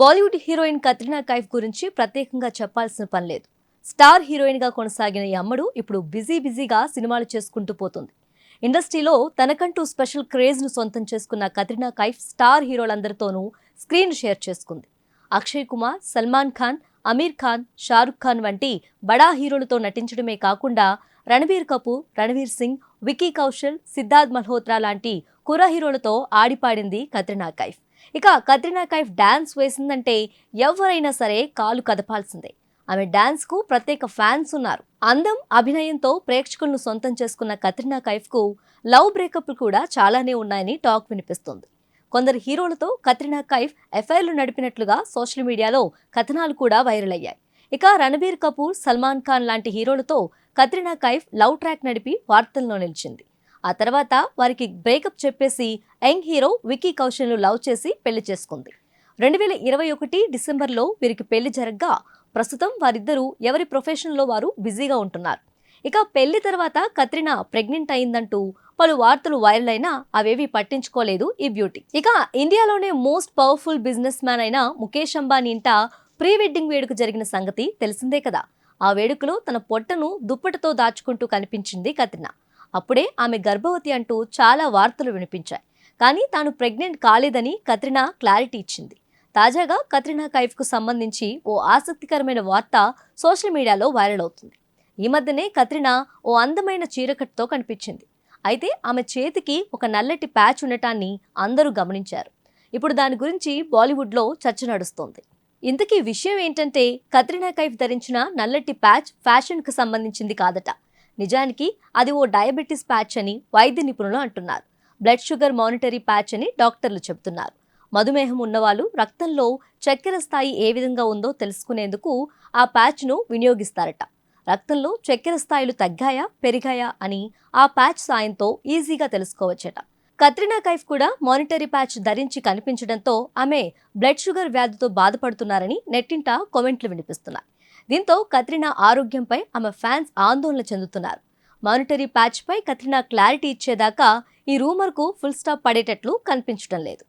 Bollywood heroine Katrina Kaif గురించి ప్రత్యేకంగా చెప్పాల్సిన పని లేదు. స్టార్ హీరోయిన్ గా కొనసాగిన ఈ అమ్మడు ఇప్పుడు బిజీగా సినిమాలు చేసుకుంటూ పోతుంది. ఇండస్ట్రీలో తనకంటూ స్పెషల్ క్రేజ్ ను సొంతం చేసుకున్న కత్రినా కైఫ్ స్టార్ హీరోలందరితోనూ స్క్రీన్ షేర్ చేసుకుంది. అక్షయ్ కుమార్, సల్మాన్ ఖాన్, అమీర్ ఖాన్, షారుఖ్ ఖాన్ వంటి బడా హీరోలతో నటించడమే కాకుండా రణబీర్ కపూర్, రణవీర్ సింగ్, వికీ కౌశల్, సిద్ధార్థ్ మల్హోత్రా లాంటి కుర్ర హీరోలతో ఆడిపాడింది కత్రినా కైఫ్. ఇక కత్రినా కైఫ్ డాన్స్ వేసిందంటే ఎవరైనా సరే కాలు కదపాల్సిందే. ఆమె డాన్స్ కు ప్రత్యేక ఫ్యాన్స్ ఉన్నారు. అందం, అభినయంతో ప్రేక్షకులను సొంతం చేసుకున్న కత్రినా కైఫ్ కు లవ్ బ్రేకప్లు కూడా చాలానే ఉన్నాయని టాక్ వినిపిస్తుంది. కొందరు హీరోలతో కత్రినా కైఫ్ ఎఫ్ఐఆర్లు నడిపినట్లుగా సోషల్ మీడియాలో కథనాలు కూడా వైరల్ అయ్యాయి. ఇక రణబీర్ కపూర్, సల్మాన్ ఖాన్ లాంటి హీరోలతో కత్రినా కైఫ్ లవ్ ట్రాక్ నడిపి వార్తల్లో నిలిచింది. ఆ తర్వాత వారికి బ్రేకప్ చెప్పేసి యంగ్ హీరో వికీ కౌశల్ను లవ్ చేసి పెళ్లి చేసుకుంది. 2021 డిసెంబర్లో వీరికి పెళ్లి జరగ్గా ప్రస్తుతం వారిద్దరూ ఎవరి ప్రొఫెషన్లో వారు బిజీగా ఉంటున్నారు. ఇక పెళ్లి తర్వాత కత్రినా ప్రెగ్నెంట్ అయిందంటూ పలు వార్తలు వైరల్ అయినా అవేవి పట్టించుకోలేదు ఈ బ్యూటీ. ఇక ఇండియాలోనే మోస్ట్ పవర్ఫుల్ బిజినెస్ మ్యాన్ అయిన ముఖేష్ అంబానీ ఇంట ప్రీ వెడ్డింగ్ వేడుక జరిగిన సంగతి తెలిసిందే కదా. ఆ వేడుకలో తన పొట్టను దుప్పటితో దాచుకుంటూ కనిపించింది కత్రినా. అప్పుడే ఆమె గర్భవతి అంటూ చాలా వార్తలు వినిపించాయి. కానీ తాను ప్రెగ్నెంట్ కాలేదని కత్రినా క్లారిటీ ఇచ్చింది. తాజాగా కత్రినా కైఫ్ కు సంబంధించి ఓ ఆసక్తికరమైన వార్త సోషల్ మీడియాలో వైరల్ అవుతుంది. ఈ మధ్యనే కత్రినా ఓ అందమైన చీరకట్టుతో కనిపించింది. అయితే ఆమె చేతికి ఒక నల్లటి ప్యాచ్ ఉండటాన్ని అందరూ గమనించారు. ఇప్పుడు దాని గురించి బాలీవుడ్లో చర్చ నడుస్తోంది. ఇంతకీ విషయం ఏంటంటే కత్రినా కైఫ్ ధరించిన నల్లటి ప్యాచ్ ఫ్యాషన్ కు సంబంధించింది కాదట. నిజానికి అది ఓ డయాబెటీస్ ప్యాచ్ అని వైద్య నిపుణులు అంటున్నారు. బ్లడ్ షుగర్ మానిటరీ ప్యాచ్ అని డాక్టర్లు చెబుతున్నారు. మధుమేహం ఉన్నవాళ్ళు రక్తంలో చక్కెర స్థాయి ఏ విధంగా ఉందో తెలుసుకునేందుకు ఆ ప్యాచ్ను వినియోగిస్తారట. రక్తంలో చక్కెర స్థాయిలు తగ్గాయా, పెరిగాయా అని ఆ ప్యాచ్ సాయంతో ఈజీగా తెలుసుకోవచ్చట. కత్రినా కైఫ్ కూడా మానిటరీ ప్యాచ్ ధరించి కనిపించడంతో ఆమె బ్లడ్ షుగర్ వ్యాధితో బాధపడుతున్నారని నెట్టింట కామెంట్లు వినిపిస్తున్నాయి. దీంతో కత్రినా ఆరోగ్యంపై ఆమె ఫ్యాన్స్ ఆందోళన చెందుతున్నారు. మానిటరీ ప్యాచ్ పై కత్రినా క్లారిటీ ఇచ్చేదాకా ఈ రూమర్ కు ఫుల్ స్టాప్ పడేటట్లు కనిపించడం లేదు.